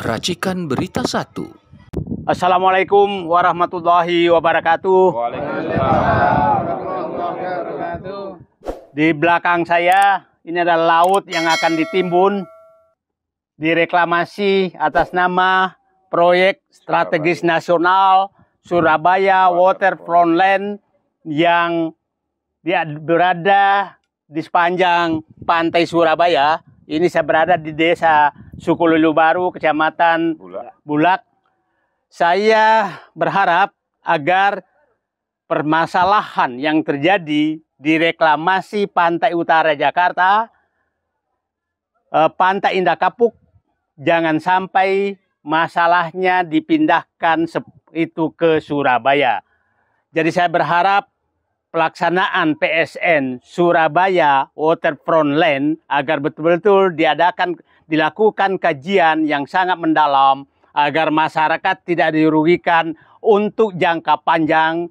Racikan Berita 1. Assalamualaikum warahmatullahi wabarakatuh. Di belakang saya ini adalah laut yang akan ditimbun, direklamasi atas nama Proyek Strategis Nasional Surabaya Waterfront Land yang berada di sepanjang pantai Surabaya. Ini saya berada di desa Sukolilo Baru, Kecamatan Bulak. Saya berharap agar permasalahan yang terjadi di reklamasi Pantai Utara Jakarta, Pantai Indah Kapuk, jangan sampai masalahnya dipindahkan itu ke Surabaya. Jadi saya berharap pelaksanaan PSN Surabaya Waterfront Land agar betul-betul dilakukan kajian yang sangat mendalam agar masyarakat tidak dirugikan untuk jangka panjang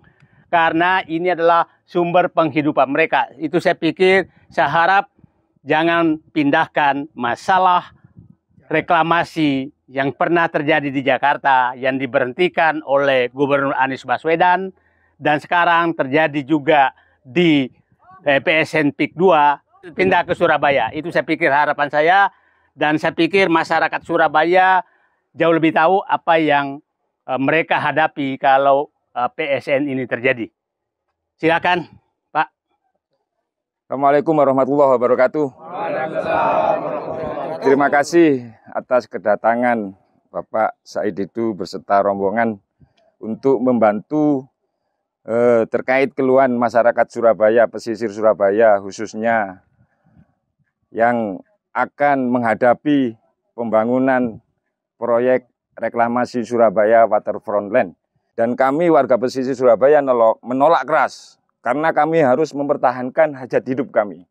karena ini adalah sumber penghidupan mereka. Itu saya pikir, saya harap jangan pindahkan masalah reklamasi yang pernah terjadi di Jakarta yang diberhentikan oleh Gubernur Anies Baswedan dan sekarang terjadi juga di PSN PIK 2 pindah ke Surabaya. Itu saya pikir harapan saya, dan saya pikir masyarakat Surabaya jauh lebih tahu apa yang mereka hadapi kalau PSN ini terjadi. Silakan, Pak. Assalamualaikum warahmatullahi wabarakatuh. Terima kasih atas kedatangan Bapak Said Didu beserta rombongan untuk membantu terkait keluhan masyarakat Surabaya, pesisir Surabaya khususnya yang akan menghadapi pembangunan proyek reklamasi Surabaya Waterfront Land. Dan kami warga pesisir Surabaya menolak keras karena kami harus mempertahankan hajat hidup kami.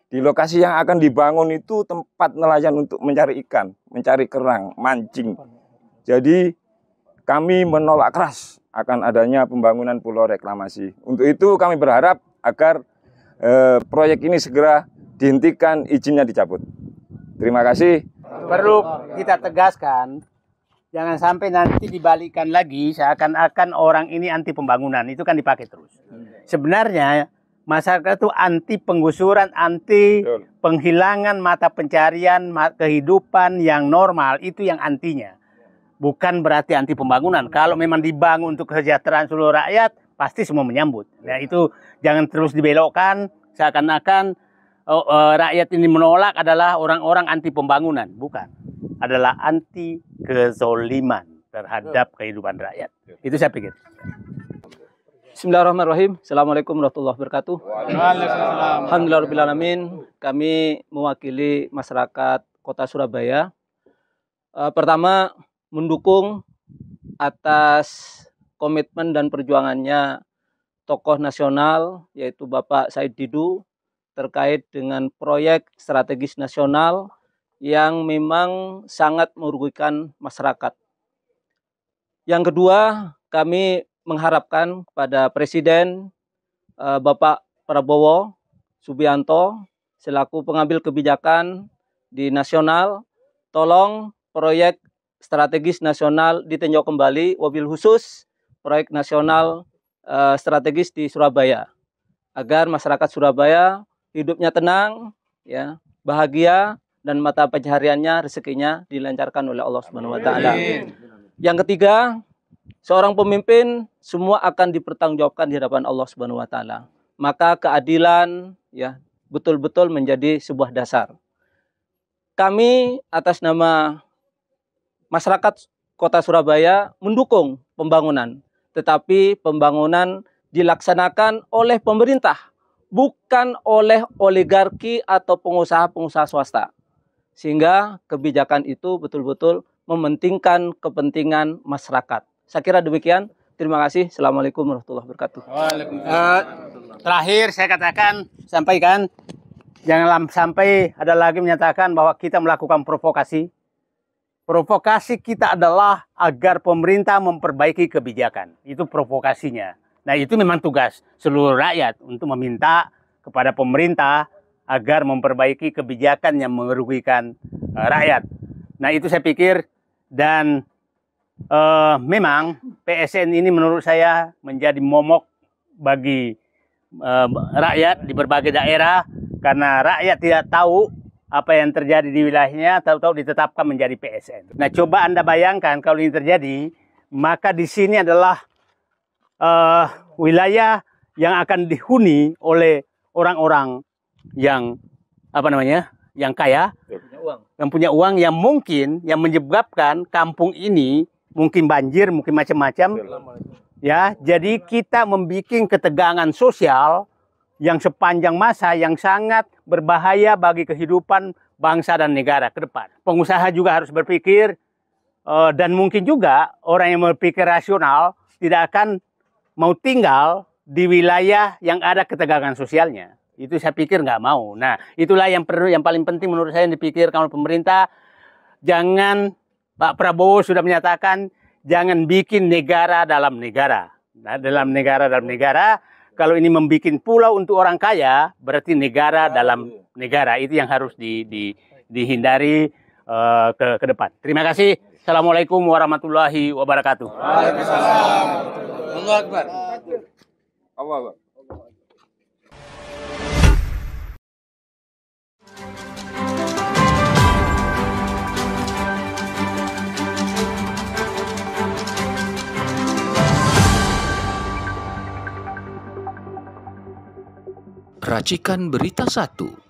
Di lokasi yang akan dibangun itu tempat nelayan untuk mencari ikan, mencari kerang, mancing. Jadi kami menolak keras akan adanya pembangunan pulau reklamasi. Untuk itu kami berharap agar proyek ini segera dihentikan, izinnya dicabut. Terima kasih. Perlu kita tegaskan, jangan sampai nanti dibalikkan lagi seakan-akan orang ini anti pembangunan. Itu kan dipakai terus. Sebenarnya masyarakat itu anti penggusuran, anti penghilangan mata pencarian, kehidupan yang normal. Itu yang antinya. Bukan berarti anti pembangunan. Kalau memang dibangun untuk kesejahteraan seluruh rakyat, pasti semua menyambut. Nah, itu jangan terus dibelokkan seakan-akan rakyat ini menolak adalah orang-orang anti pembangunan. Bukan. Adalah anti kezoliman terhadap kehidupan rakyat. Itu saya pikir. Bismillahirrahmanirrahim. Assalamualaikum warahmatullahi wabarakatuh. Alhamdulillahirrahmanirrahim. Kami mewakili masyarakat Kota Surabaya. Pertama, mendukung atas komitmen dan perjuangannya tokoh nasional yaitu Bapak Said Didu terkait dengan proyek strategis nasional yang memang sangat merugikan masyarakat. Yang kedua, kami mengharapkan pada Presiden Bapak Prabowo Subianto selaku pengambil kebijakan di nasional, tolong proyek strategis nasional ditinjau kembali, wabil khusus proyek nasional strategis di Surabaya, agar masyarakat Surabaya hidupnya tenang, ya, bahagia, dan mata pencahariannya, rezekinya dilancarkan oleh Allah Subhanahu wa Ta'ala. Yang ketiga, seorang pemimpin semua akan dipertanggungjawabkan di hadapan Allah Subhanahu wa Ta'ala. Maka keadilan, ya, betul-betul menjadi sebuah dasar. Kami atas nama masyarakat Kota Surabaya mendukung pembangunan, tetapi pembangunan dilaksanakan oleh pemerintah, bukan oleh oligarki atau pengusaha-pengusaha swasta. Sehingga kebijakan itu betul-betul mementingkan kepentingan masyarakat. Saya kira demikian. Terima kasih. Assalamualaikum warahmatullahi wabarakatuh. Terakhir saya sampaikan, jangan sampai ada lagi menyatakan bahwa kita melakukan provokasi. Provokasi kita adalah agar pemerintah memperbaiki kebijakan. Itu provokasinya. Nah, itu memang tugas seluruh rakyat untuk meminta kepada pemerintah agar memperbaiki kebijakan yang merugikan rakyat. Nah, itu saya pikir Dan memang PSN ini menurut saya menjadi momok bagi rakyat di berbagai daerah, karena rakyat tidak tahu apa yang terjadi di wilayahnya, tahu-tahu ditetapkan menjadi PSN. Nah, coba Anda bayangkan kalau ini terjadi, maka di sini adalah wilayah yang akan dihuni oleh orang-orang yang yang kaya, yang punya uang, yang mungkin yang menyebabkan kampung ini mungkin banjir, mungkin macam-macam. Ya, jadi kita membuat ketegangan sosial yang sepanjang masa yang sangat berbahaya bagi kehidupan bangsa dan negara ke depan. Pengusaha juga harus berpikir, dan mungkin juga orang yang berpikir rasional tidak akan mau tinggal di wilayah yang ada ketegangan sosialnya. Itu saya pikir nggak mau. Nah, itulah yang paling penting menurut saya yang dipikirkan oleh pemerintah. Jangan, Pak Prabowo sudah menyatakan, jangan bikin negara dalam negara. Nah, dalam negara, kalau ini membuat pulau untuk orang kaya, berarti negara dalam negara. Itu yang harus dihindari ke depan. Terima kasih. Assalamualaikum warahmatullahi wabarakatuh. Waalaikumsalam. Allahu Akbar. Allah Akbar. Racikan Berita 1.